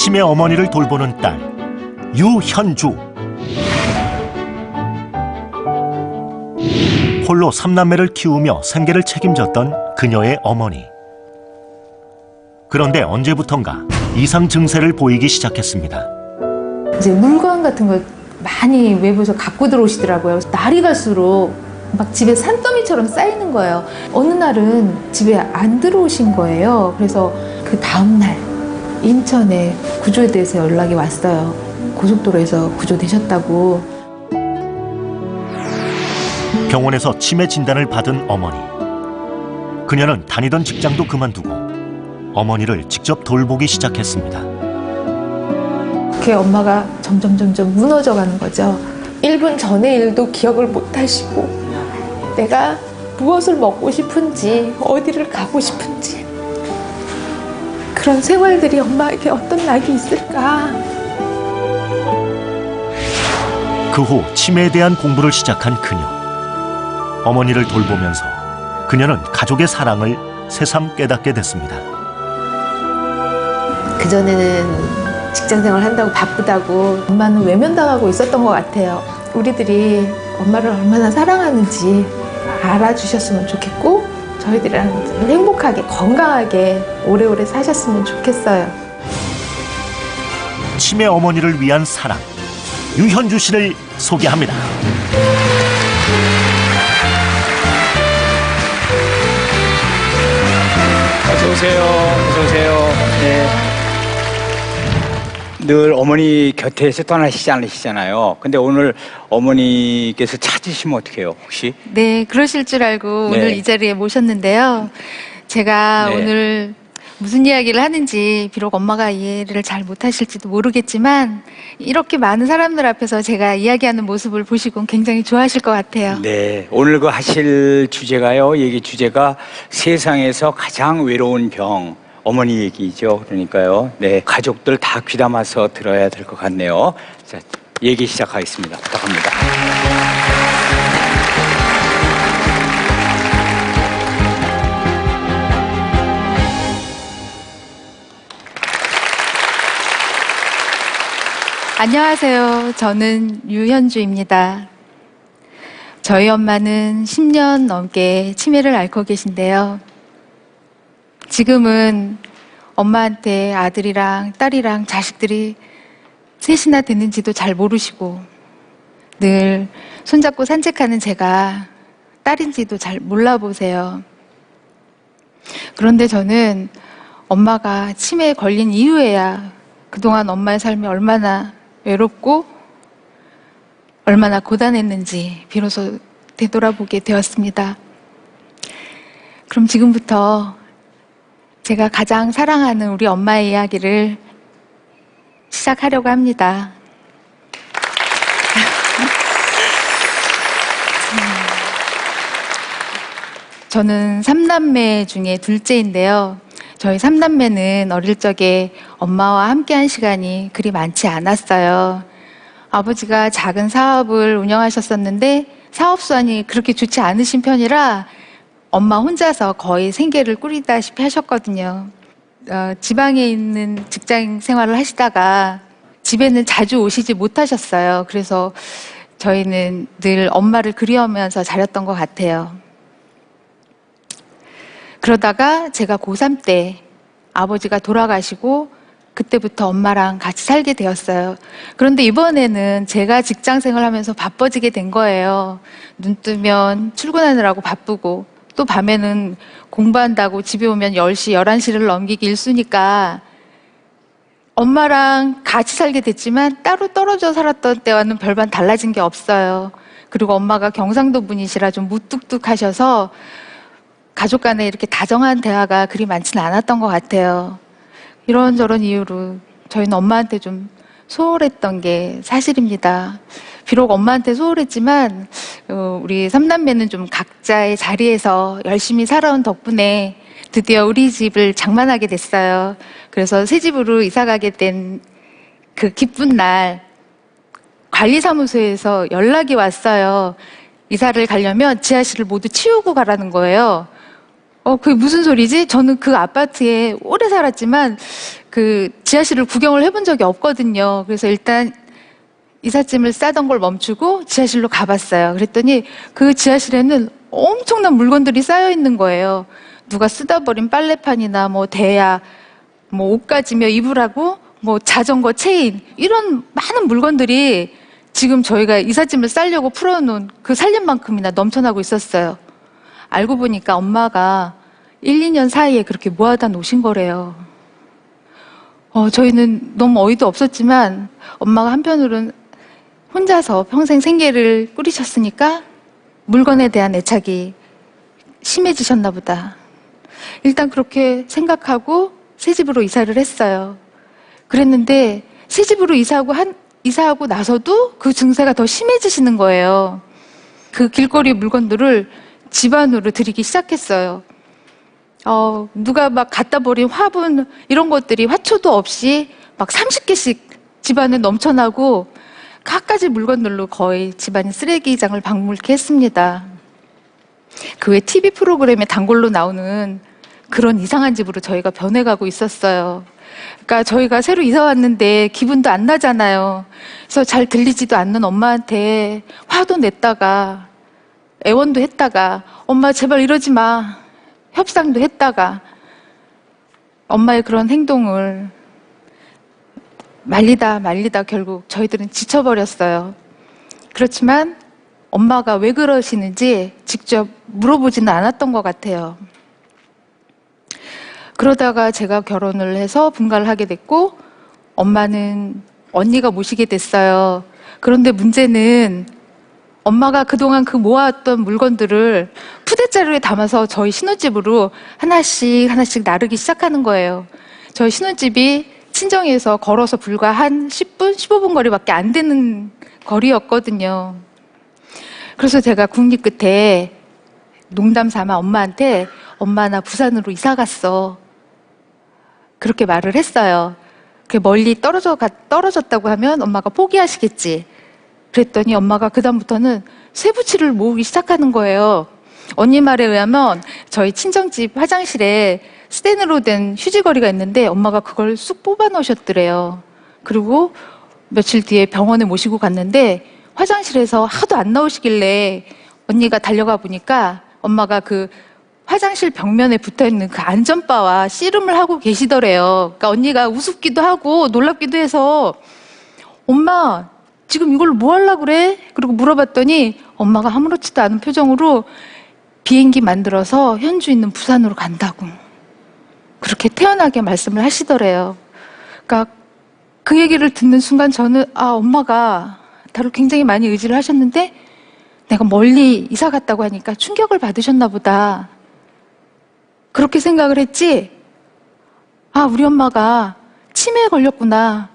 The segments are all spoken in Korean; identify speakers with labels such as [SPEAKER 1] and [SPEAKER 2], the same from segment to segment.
[SPEAKER 1] 치매 어머니를 돌보는 딸 유현주. 홀로 3남매를 키우며 생계를 책임졌던 그녀의 어머니. 그런데 언제부턴가 이상 증세를 보이기 시작했습니다.
[SPEAKER 2] 이제 물건 같은 걸 많이 외부에서 갖고 들어오시더라고요. 날이 갈수록 막 집에 산더미처럼 쌓이는 거예요. 어느 날은 집에 안 들어오신 거예요. 그래서 그 다음날 인천에 구조에 대해서 연락이 왔어요. 고속도로에서 구조되셨다고.
[SPEAKER 1] 병원에서 치매 진단을 받은 어머니. 그녀는 다니던 직장도 그만두고 어머니를 직접 돌보기 시작했습니다.
[SPEAKER 2] 그렇게 엄마가 점점 무너져가는 거죠. 1분 전의 일도 기억을 못 하시고 내가 무엇을 먹고 싶은지 어디를 가고 싶은지 그런 생활들이 엄마에게 어떤 낙이 있을까.
[SPEAKER 1] 그 후 치매에 대한 공부를 시작한 그녀. 어머니를 돌보면서 그녀는 가족의 사랑을 새삼 깨닫게 됐습니다.
[SPEAKER 2] 그전에는 직장생활 한다고 바쁘다고 엄마는 외면당하고 있었던 것 같아요. 우리들이 엄마를 얼마나 사랑하는지 알아주셨으면 좋겠고 저희들이랑 행복하게 건강하게 오래오래 사셨으면 좋겠어요.
[SPEAKER 1] 치매 어머니를 위한 사랑, 유현주 씨를 소개합니다.
[SPEAKER 3] 어서 오세요. 어서 오세요. 네. 늘 어머니 곁에서 떠나시지 않으시잖아요. 근데 오늘 어머니께서 찾으시면 어떡해요, 혹시?
[SPEAKER 4] 네, 그러실 줄 알고 오늘 이 자리에 모셨는데요. 제가 오늘 무슨 이야기를 하는지 비록 엄마가 이해를 잘 못하실지도 모르겠지만 이렇게 많은 사람들 앞에서 제가 이야기하는 모습을 보시고 굉장히 좋아하실 것 같아요.
[SPEAKER 3] 네, 오늘 그 하실 주제가요. 얘기 주제가 세상에서 가장 외로운 병, 어머니 얘기죠. 그러니까요. 네, 가족들 다 귀담아서 들어야 될 것 같네요. 자, 얘기 시작하겠습니다. 부탁합니다.
[SPEAKER 4] 안녕하세요. 저는 유현주입니다. 저희 엄마는 10년 넘게 치매를 앓고 계신데요. 지금은 엄마한테 아들이랑 딸이랑 자식들이 셋이나 됐는지도 잘 모르시고 늘 손잡고 산책하는 제가 딸인지도 잘 몰라보세요. 그런데 저는 엄마가 치매에 걸린 이후에야 그동안 엄마의 삶이 얼마나 외롭고 얼마나 고단했는지 비로소 되돌아보게 되었습니다. 그럼 지금부터 제가 가장 사랑하는 우리 엄마의 이야기를 시작하려고 합니다. 저는 3남매 중에 둘째인데요. 저희 3남매는 어릴 적에 엄마와 함께한 시간이 그리 많지 않았어요. 아버지가 작은 사업을 운영하셨었는데 사업 수완이 그렇게 좋지 않으신 편이라 엄마 혼자서 거의 생계를 꾸리다시피 하셨거든요. 지방에 있는 직장 생활을 하시다가 집에는 자주 오시지 못하셨어요. 그래서 저희는 늘 엄마를 그리워하면서 자랐던 것 같아요. 그러다가 제가 고3 때 아버지가 돌아가시고 그때부터 엄마랑 같이 살게 되었어요. 그런데 이번에는 제가 직장 생활하면서 바빠지게 된 거예요. 눈 뜨면 출근하느라고 바쁘고 또 밤에는 공부한다고 집에 오면 10시, 11시를 넘기기 일쑤니까 엄마랑 같이 살게 됐지만 따로 떨어져 살았던 때와는 별반 달라진 게 없어요. 그리고 엄마가 경상도 분이시라 좀 무뚝뚝하셔서 가족 간에 이렇게 다정한 대화가 그리 많지는 않았던 것 같아요. 이런저런 이유로 저희는 엄마한테 좀 소홀했던 게 사실입니다. 비록 엄마한테 소홀했지만 우리 3남매는 좀 각자의 자리에서 열심히 살아온 덕분에 드디어 우리 집을 장만하게 됐어요. 그래서 새 집으로 이사 가게 된 그 기쁜 날 관리사무소에서 연락이 왔어요. 이사를 가려면 지하실을 모두 치우고 가라는 거예요. 그게 무슨 소리지? 저는 그 아파트에 오래 살았지만 그 지하실을 구경을 해본 적이 없거든요. 그래서 일단 이삿짐을 싸던 걸 멈추고 지하실로 가봤어요. 그랬더니 그 지하실에는 엄청난 물건들이 쌓여 있는 거예요. 누가 쓰다 버린 빨래판이나 뭐 대야, 뭐 옷가지며 이불하고 뭐 자전거 체인 이런 많은 물건들이 지금 저희가 이삿짐을 싸려고 풀어놓은 그 살림만큼이나 넘쳐나고 있었어요. 알고 보니까 엄마가 1, 2년 사이에 그렇게 모아다 놓으신 거래요. 저희는 너무 어이도 없었지만 엄마가 한편으로는 혼자서 평생 생계를 꾸리셨으니까 물건에 대한 애착이 심해지셨나 보다. 일단 그렇게 생각하고 새 집으로 이사를 했어요. 그랬는데 새 집으로 이사하고 나서도 그 증세가 더 심해지시는 거예요. 그 길거리 물건들을 집 안으로 들이기 시작했어요. 누가 막 갖다 버린 화분 이런 것들이 화초도 없이 막 30개씩 집안에 넘쳐나고 갖가지 물건들로 거의 집안이 쓰레기장을 방불케 했습니다. 그 외 TV 프로그램에 단골로 나오는 그런 이상한 집으로 저희가 변해가고 있었어요. 그러니까 저희가 새로 이사 왔는데 기분도 안 나잖아요. 그래서 잘 들리지도 않는 엄마한테 화도 냈다가 애원도 했다가 엄마 제발 이러지 마 협상도 했다가 엄마의 그런 행동을 말리다 결국 저희들은 지쳐버렸어요. 그렇지만 엄마가 왜 그러시는지 직접 물어보지는 않았던 것 같아요. 그러다가 제가 결혼을 해서 분가를 하게 됐고 엄마는 언니가 모시게 됐어요. 그런데 문제는 엄마가 그동안 그 모아왔던 물건들을 푸대자루에 담아서 저희 신혼집으로 하나씩 나르기 시작하는 거예요. 저희 신혼집이 친정에서 걸어서 불과 한 10분, 15분 거리밖에 안 되는 거리였거든요. 그래서 제가 국립 끝에 농담 삼아 엄마한테 엄마 나 부산으로 이사 갔어. 그렇게 말을 했어요. 멀리 떨어졌다고 하면 엄마가 포기하시겠지. 그랬더니 엄마가 그다음부터는 쇠붙이를 모으기 시작하는 거예요. 언니 말에 의하면 저희 친정집 화장실에 스텐으로 된 휴지거리가 있는데 엄마가 그걸 쑥 뽑아 넣으셨더래요. 그리고 며칠 뒤에 병원에 모시고 갔는데 화장실에서 하도 안 나오시길래 언니가 달려가 보니까 엄마가 그 화장실 벽면에 붙어있는 그 안전바와 씨름을 하고 계시더래요. 그러니까 언니가 우습기도 하고 놀랍기도 해서 엄마 지금 이걸 뭐 하려고 그래? 그리고 물어봤더니 엄마가 아무렇지도 않은 표정으로 비행기 만들어서 현주 있는 부산으로 간다고 그렇게 태연하게 말씀을 하시더래요. 그러니까 그 얘기를 듣는 순간 저는 엄마가 나를 굉장히 많이 의지를 하셨는데 내가 멀리 이사 갔다고 하니까 충격을 받으셨나 보다. 그렇게 생각을 했지 우리 엄마가 치매에 걸렸구나.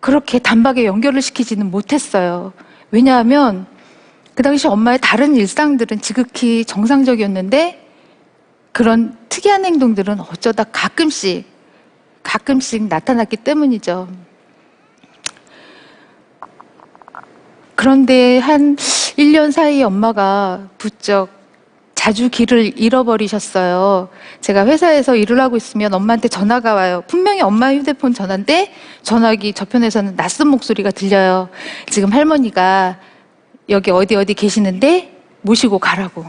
[SPEAKER 4] 그렇게 단박에 연결을 시키지는 못했어요. 왜냐하면 그 당시 엄마의 다른 일상들은 지극히 정상적이었는데 그런 특이한 행동들은 어쩌다 가끔씩 나타났기 때문이죠. 그런데 한 1년 사이에 엄마가 부쩍 자주 길을 잃어버리셨어요. 제가 회사에서 일을 하고 있으면 엄마한테 전화가 와요. 분명히 엄마 휴대폰 전화인데 전화기 저편에서는 낯선 목소리가 들려요. 지금 할머니가 여기 어디 계시는데 모시고 가라고.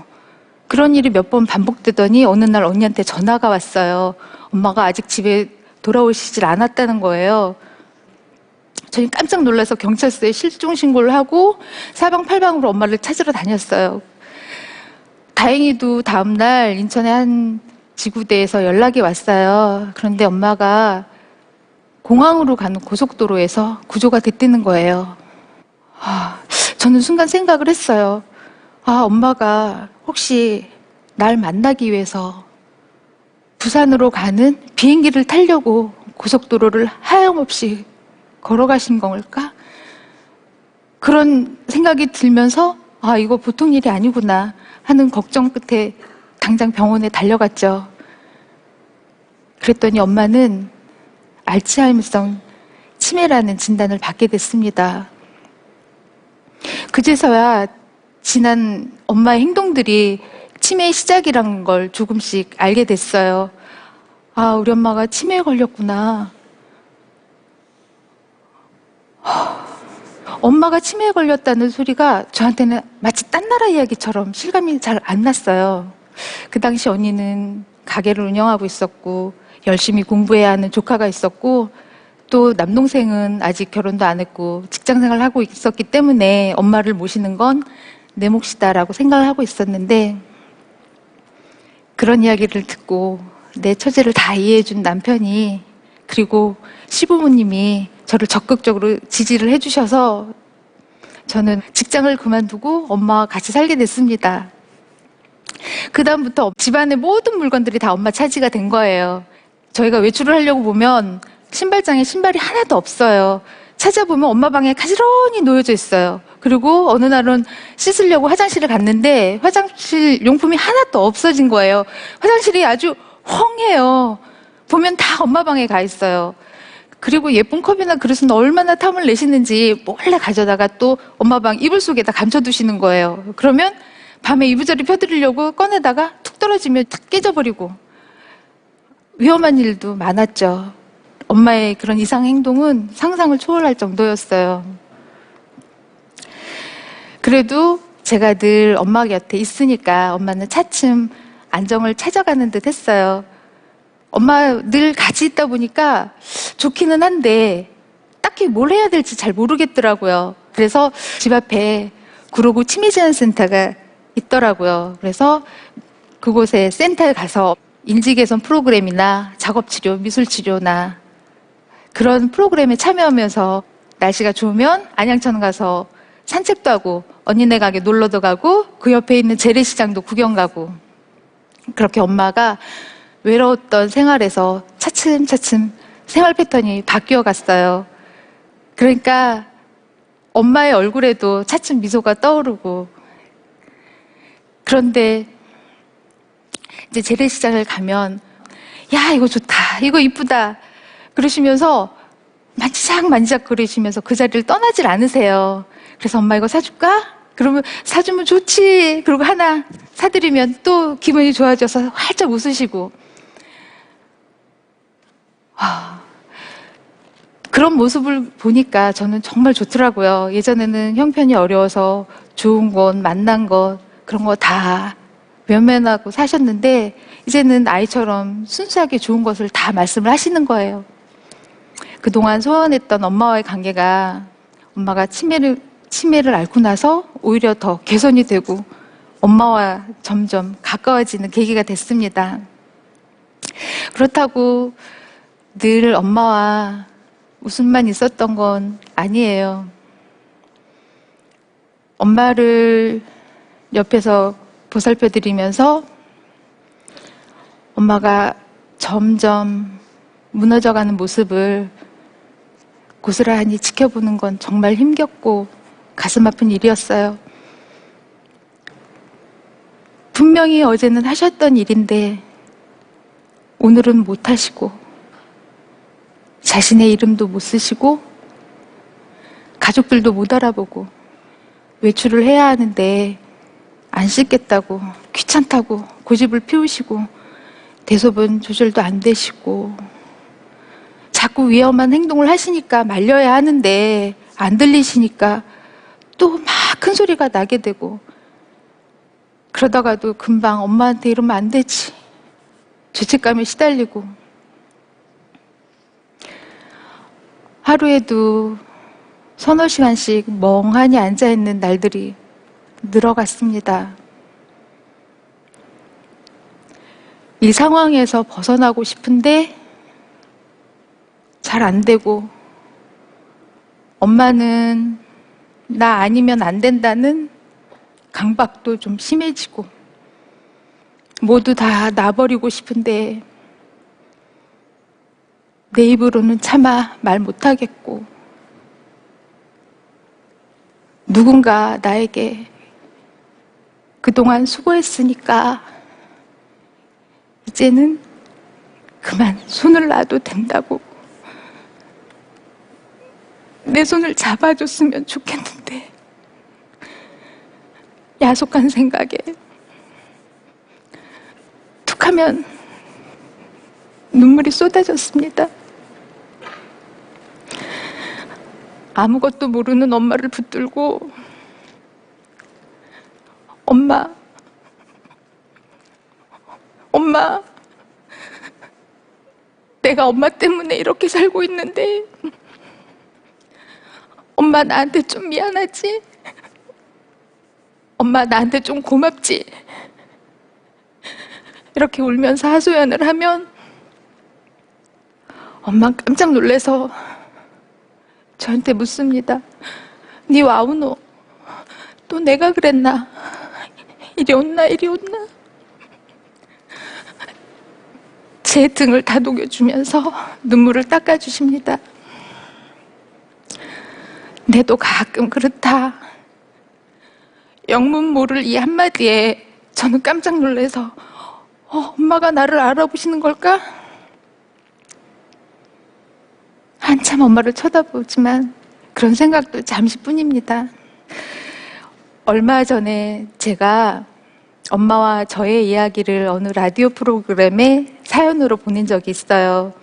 [SPEAKER 4] 그런 일이 몇 번 반복되더니 어느 날 언니한테 전화가 왔어요. 엄마가 아직 집에 돌아오시질 않았다는 거예요. 저는 깜짝 놀라서 경찰서에 실종 신고를 하고 사방팔방으로 엄마를 찾으러 다녔어요. 다행히도 다음날 인천의 한 지구대에서 연락이 왔어요. 그런데 엄마가 공항으로 가는 고속도로에서 구조가 됐다는 거예요. 저는 순간 생각을 했어요. 엄마가 혹시 날 만나기 위해서 부산으로 가는 비행기를 타려고 고속도로를 하염없이 걸어가신 걸까? 그런 생각이 들면서 이거 보통 일이 아니구나 하는 걱정 끝에 당장 병원에 달려갔죠. 그랬더니 엄마는 알츠하이머성 치매라는 진단을 받게 됐습니다. 그제서야 지난 엄마의 행동들이 치매의 시작이란 걸 조금씩 알게 됐어요. 아, 우리 엄마가 치매에 걸렸구나. 엄마가 치매에 걸렸다는 소리가 저한테는 마치 딴 나라 이야기처럼 실감이 잘 안 났어요. 그 당시 언니는 가게를 운영하고 있었고 열심히 공부해야 하는 조카가 있었고 또 남동생은 아직 결혼도 안 했고 직장생활을 하고 있었기 때문에 엄마를 모시는 건 내 몫이다라고 생각을 하고 있었는데 그런 이야기를 듣고 내 처지를 다 이해해준 남편이 그리고 시부모님이 저를 적극적으로 지지를 해주셔서 저는 직장을 그만두고 엄마와 같이 살게 됐습니다. 그 다음부터 집안의 모든 물건들이 다 엄마 차지가 된 거예요. 저희가 외출을 하려고 보면 신발장에 신발이 하나도 없어요. 찾아보면 엄마 방에 가지런히 놓여져 있어요. 그리고 어느 날은 씻으려고 화장실을 갔는데 화장실 용품이 하나도 없어진 거예요. 화장실이 아주 헝해요. 보면 다 엄마 방에 가 있어요. 그리고 예쁜 컵이나 그릇은 얼마나 탐을 내시는지 몰래 가져다가 또 엄마 방 이불 속에다 감춰두시는 거예요. 그러면 밤에 이부자리 펴드리려고 꺼내다가 툭 떨어지면 탁 깨져버리고 위험한 일도 많았죠. 엄마의 그런 이상 행동은 상상을 초월할 정도였어요. 그래도 제가 늘 엄마 곁에 있으니까 엄마는 차츰 안정을 찾아가는 듯 했어요. 엄마 늘 같이 있다 보니까 좋기는 한데 딱히 뭘 해야 될지 잘 모르겠더라고요. 그래서 집 앞에 구로구 치매제한센터가 있더라고요. 그래서 그곳에 센터에 가서 인지개선 프로그램이나 작업치료, 미술치료나 그런 프로그램에 참여하면서 날씨가 좋으면 안양천 가서 산책도 하고 언니네 가게 놀러도 가고 그 옆에 있는 재래시장도 구경 가고 그렇게 엄마가 외로웠던 생활에서 차츰차츰 생활 패턴이 바뀌어 갔어요. 그러니까 엄마의 얼굴에도 차츰 미소가 떠오르고 그런데 이제 재래시장을 가면 야 이거 좋다 이거 이쁘다 그러시면서 만지작 거리시면서 그 자리를 떠나질 않으세요. 그래서 엄마 이거 사줄까? 그러면 사주면 좋지. 그리고 하나 사드리면 또 기분이 좋아져서 활짝 웃으시고 그런 모습을 보니까 저는 정말 좋더라고요. 예전에는 형편이 어려워서 좋은 것, 만난 것 그런 거 다 면면하고 사셨는데 이제는 아이처럼 순수하게 좋은 것을 다 말씀을 하시는 거예요. 그동안 소원했던 엄마와의 관계가 엄마가 치매를 앓고 나서 오히려 더 개선이 되고 엄마와 점점 가까워지는 계기가 됐습니다. 그렇다고 늘 엄마와 웃음만 있었던 건 아니에요. 엄마를 옆에서 보살펴드리면서 엄마가 점점 무너져가는 모습을 고스란히 지켜보는 건 정말 힘겹고 가슴 아픈 일이었어요. 분명히 어제는 하셨던 일인데 오늘은 못 하시고 자신의 이름도 못 쓰시고 가족들도 못 알아보고 외출을 해야 하는데 안 씻겠다고 귀찮다고 고집을 피우시고 대소변 조절도 안 되시고 자꾸 위험한 행동을 하시니까 말려야 하는데 안 들리시니까 또 막 큰 소리가 나게 되고 그러다가도 금방 엄마한테 이러면 안 되지 죄책감에 시달리고 하루에도 서너 시간씩 멍하니 앉아있는 날들이 늘어갔습니다. 이 상황에서 벗어나고 싶은데 잘 안 되고 엄마는 나 아니면 안 된다는 강박도 좀 심해지고 모두 다 놔버리고 싶은데 내 입으로는 차마 말 못하겠고 누군가 나에게 그동안 수고했으니까 이제는 그만 손을 놔도 된다고 내 손을 잡아줬으면 좋겠는데 야속한 생각에 툭하면 눈물이 쏟아졌습니다. 아무것도 모르는 엄마를 붙들고 엄마, 내가 엄마 때문에 이렇게 살고 있는데 엄마 나한테 좀 미안하지? 엄마 나한테 좀 고맙지? 이렇게 울면서 하소연을 하면 엄마는 깜짝 놀라서 저한테 묻습니다. 니 와우노? 또 내가 그랬나? 이리 온나? 제 등을 다독여주면서 눈물을 닦아주십니다. 내도 가끔 그렇다. 영문 모를 이 한마디에 저는 깜짝 놀라서 엄마가 나를 알아보시는 걸까? 한참 엄마를 쳐다보지만 그런 생각도 잠시뿐입니다. 얼마 전에 제가 엄마와 저의 이야기를 어느 라디오 프로그램에 사연으로 보낸 적이 있어요.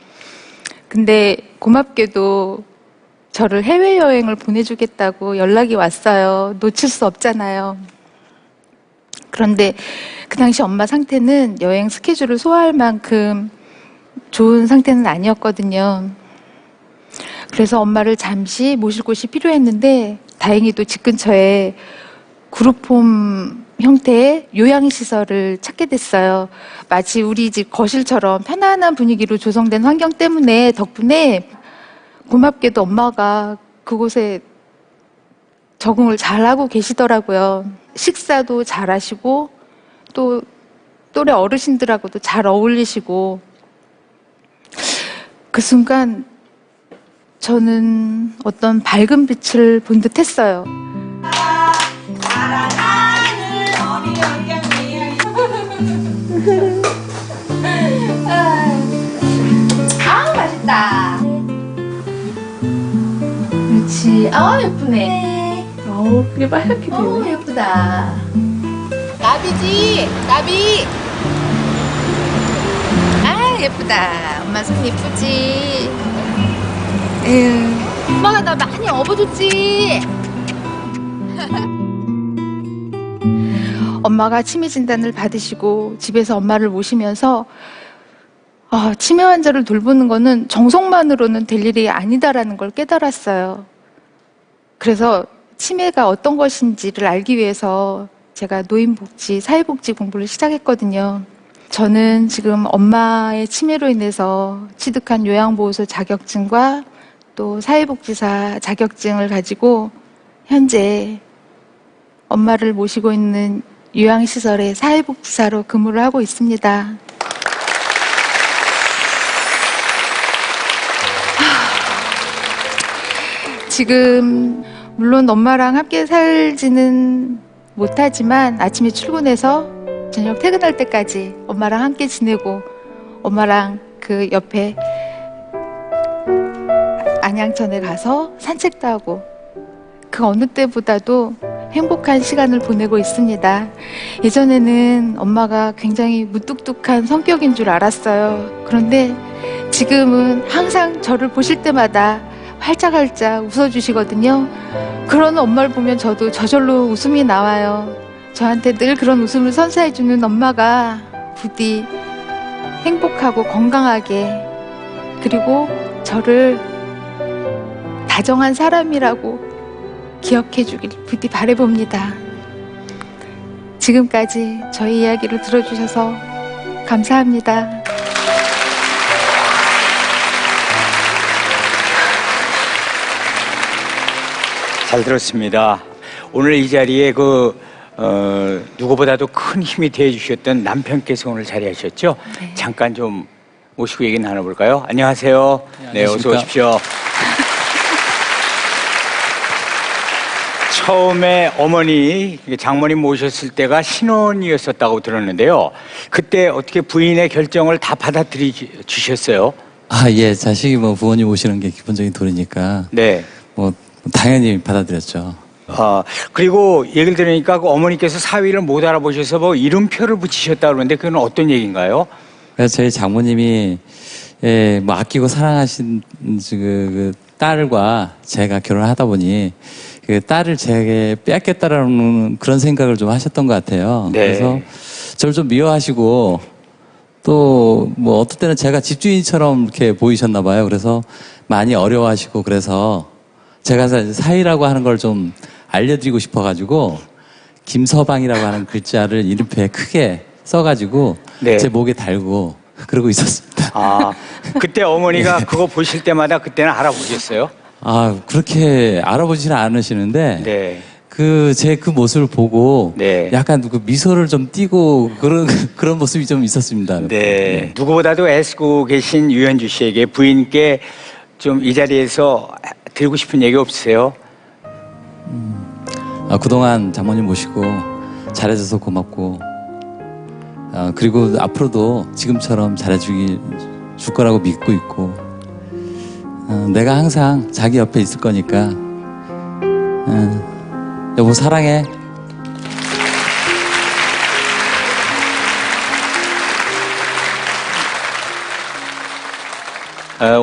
[SPEAKER 4] 근데 고맙게도 저를 해외여행을 보내주겠다고 연락이 왔어요. 놓칠 수 없잖아요. 그런데 그 당시 엄마 상태는 여행 스케줄을 소화할 만큼 좋은 상태는 아니었거든요. 그래서 엄마를 잠시 모실 곳이 필요했는데 다행히도 집 근처에 그룹홈 형태의 요양시설을 찾게 됐어요. 마치 우리 집 거실처럼 편안한 분위기로 조성된 환경 때문에 덕분에 고맙게도 엄마가 그곳에 적응을 잘하고 계시더라고요. 식사도 잘하시고 또 또래 어르신들하고도 잘 어울리시고 그 순간 저는 어떤 밝은 빛을 본 듯했어요.
[SPEAKER 2] 아 맛있다. 그렇지. 아 예쁘네. 그게 빨갛게 되네. 예쁘다. 나비지, 나비. 아 예쁘다. 엄마 손 예쁘지. 엄마가 나 많이 업어줬지.
[SPEAKER 4] 엄마가 치매 진단을 받으시고 집에서 엄마를 모시면서 치매 환자를 돌보는 거는 정성만으로는 될 일이 아니다라는 걸 깨달았어요. 그래서 치매가 어떤 것인지를 알기 위해서 제가 노인복지, 사회복지 공부를 시작했거든요. 저는 지금 엄마의 치매로 인해서 취득한 요양보호소 자격증과 또 사회복지사 자격증을 가지고 현재 엄마를 모시고 있는 요양시설의 사회복지사로 근무를 하고 있습니다. 지금 물론 엄마랑 함께 살지는 못하지만 아침에 출근해서 저녁 퇴근할 때까지 엄마랑 함께 지내고 엄마랑 그 옆에 안양천에 가서 산책도 하고 그 어느 때보다도 행복한 시간을 보내고 있습니다. 예전에는 엄마가 굉장히 무뚝뚝한 성격인 줄 알았어요. 그런데 지금은 항상 저를 보실 때마다 활짝활짝 웃어주시거든요. 그런 엄마를 보면 저도 저절로 웃음이 나와요. 저한테 늘 그런 웃음을 선사해주는 엄마가 부디 행복하고 건강하게 그리고 저를 다정한 사람이라고 기억해 주길 부디 바라봅니다. 지금까지 저희 이야기를 들어주셔서 감사합니다.
[SPEAKER 3] 잘 들었습니다. 오늘 이 자리에 누구보다도 큰 힘이 되어주셨던 남편께서 오늘 자리하셨죠?
[SPEAKER 4] 네.
[SPEAKER 3] 잠깐 좀 모시고 얘기 나눠볼까요? 안녕하세요. 네, 어서 오십시오. 처음에 어머니, 장모님 모셨을 때가 신혼이었었다고 들었는데요. 그때 어떻게 부인의 결정을 다 받아들여 주셨어요?
[SPEAKER 5] 예. 자식이 부모님 오시는 게 기본적인 도리니까.
[SPEAKER 3] 네.
[SPEAKER 5] 당연히 받아들였죠.
[SPEAKER 3] 그리고 얘기를 들으니까 그 어머니께서 사위를 못 알아보셔서 이름표를 붙이셨다고 그러는데 그건 어떤 얘기인가요?
[SPEAKER 5] 그래서 저희 장모님이 뭐 아끼고 사랑하신 그 딸과 제가 결혼하다 보니 그 딸을 제게 빼앗겠다라는 그런 생각을 좀 하셨던 것 같아요.
[SPEAKER 3] 네.
[SPEAKER 5] 그래서 저를 좀 미워하시고 또 뭐 어떨 때는 제가 집주인처럼 이렇게 보이셨나 봐요. 그래서 많이 어려워하시고 그래서 제가 사위라고 하는 걸 좀 알려드리고 싶어가지고 김서방이라고 하는 글자를 이름표에 크게 써가지고
[SPEAKER 3] 네.
[SPEAKER 5] 제 목에 달고 그러고 있었습니다.
[SPEAKER 3] 아, 그때 어머니가 그거 보실 때마다 그때는 알아보셨어요?
[SPEAKER 5] 아, 그렇게 알아보지는 않으시는데
[SPEAKER 3] 네.
[SPEAKER 5] 제 모습을 보고
[SPEAKER 3] 네.
[SPEAKER 5] 약간 그 미소를 좀 띠고 그런 모습이 좀 있었습니다.
[SPEAKER 3] 네. 누구보다도 애쓰고 계신 유현주 씨에게 부인께 좀 이 자리에서 드리고 싶은 얘기 없으세요?
[SPEAKER 5] 그동안 장모님 모시고 잘해줘서 고맙고 그리고 앞으로도 지금처럼 잘해줄 거라고 믿고 있고 내가 항상 자기 옆에 있을 거니까 여보 사랑해.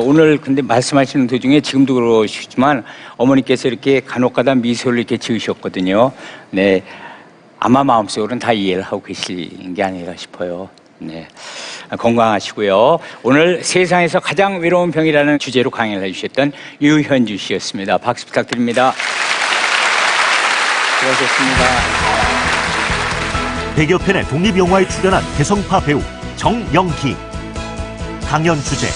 [SPEAKER 3] 오늘 근데 말씀하시는 도중에 지금도 그러시지만 어머니께서 이렇게 간혹가다 미소를 이렇게 지으셨거든요. 네. 아마 마음속으로는 다 이해를 하고 계신 게 아닌가 싶어요. 네. 건강하시고요. 오늘 세상에서 가장 외로운 병이라는 주제로 강연을 해주셨던 유현주 씨였습니다. 박수 부탁드립니다. 수고하셨습니다.
[SPEAKER 1] 100여 편의 독립영화에 출연한 개성파 배우 정영기. 강연 주제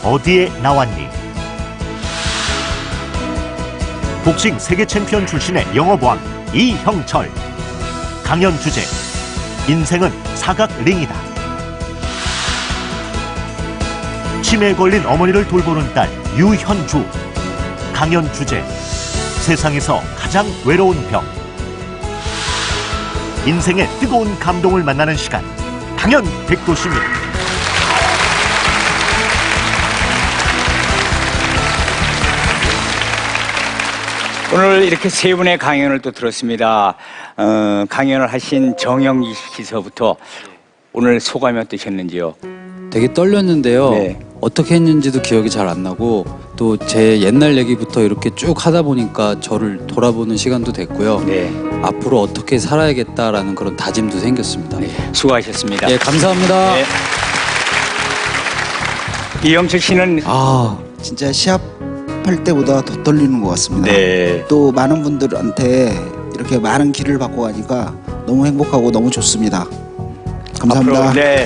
[SPEAKER 1] 어디에 나왔니? 복싱 세계 챔피언 출신의 영업왕 이형철. 강연 주제 인생은 사각링이다. 치매에 걸린 어머니를 돌보는 딸 유현주. 강연 주제 세상에서 가장 외로운 병. 인생의 뜨거운 감동을 만나는 시간. 강연 백도시입니다.
[SPEAKER 3] 오늘 이렇게 세 분의 강연을 또 들었습니다. 강연을 하신 정영기 씨서부터 오늘 소감이 어떠셨는지요?
[SPEAKER 6] 되게 떨렸는데요.
[SPEAKER 3] 네.
[SPEAKER 6] 어떻게 했는지도 기억이 잘 안 나고 또 제 옛날 얘기부터 이렇게 쭉 하다 보니까 저를 돌아보는 시간도 됐고요.
[SPEAKER 3] 네.
[SPEAKER 6] 앞으로 어떻게 살아야겠다라는 그런 다짐도 생겼습니다.
[SPEAKER 3] 네. 수고하셨습니다.
[SPEAKER 6] 예, 감사합니다.
[SPEAKER 3] 네. 이영철 씨는
[SPEAKER 7] 진짜 시합할 때보다 더 떨리는 것 같습니다.
[SPEAKER 3] 네.
[SPEAKER 7] 또 많은 분들한테 이렇게 많은 기를 받고 가니까 너무 행복하고 너무 좋습니다. 감사합니다.
[SPEAKER 3] 앞으로, 네.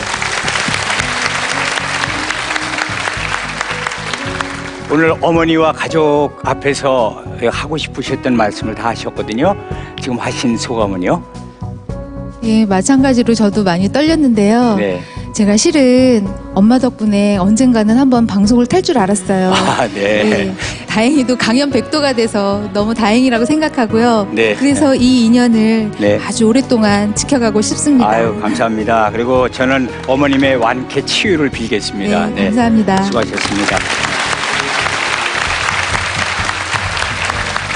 [SPEAKER 3] 오늘 어머니와 가족 앞에서 하고 싶으셨던 말씀을 다 하셨거든요. 지금 하신 소감은요?
[SPEAKER 4] 예, 마찬가지로 저도 많이 떨렸는데요.
[SPEAKER 3] 네.
[SPEAKER 4] 제가 실은 엄마 덕분에 언젠가는 한번 방송을 탈 줄 알았어요.
[SPEAKER 3] 아, 네.
[SPEAKER 4] 예, 다행히도 강연 백도가 돼서 너무 다행이라고 생각하고요.
[SPEAKER 3] 네.
[SPEAKER 4] 그래서 이 인연을
[SPEAKER 3] 네.
[SPEAKER 4] 아주 오랫동안 지켜가고 싶습니다.
[SPEAKER 3] 아유, 감사합니다. 그리고 저는 어머님의 완쾌 치유를 빌겠습니다.
[SPEAKER 4] 네, 감사합니다.
[SPEAKER 3] 수고하셨습니다.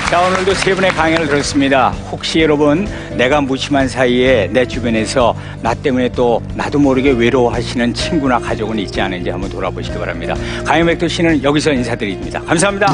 [SPEAKER 3] 자, 오늘도 세 분의 강연을 들었습니다. 혹시 여러분 내가 무심한 사이에 내 주변에서 나 때문에 또 나도 모르게 외로워하시는 친구나 가족은 있지 않은지 한번 돌아보시기 바랍니다. 강연 백도 씨는 여기서 인사드립니다. 감사합니다.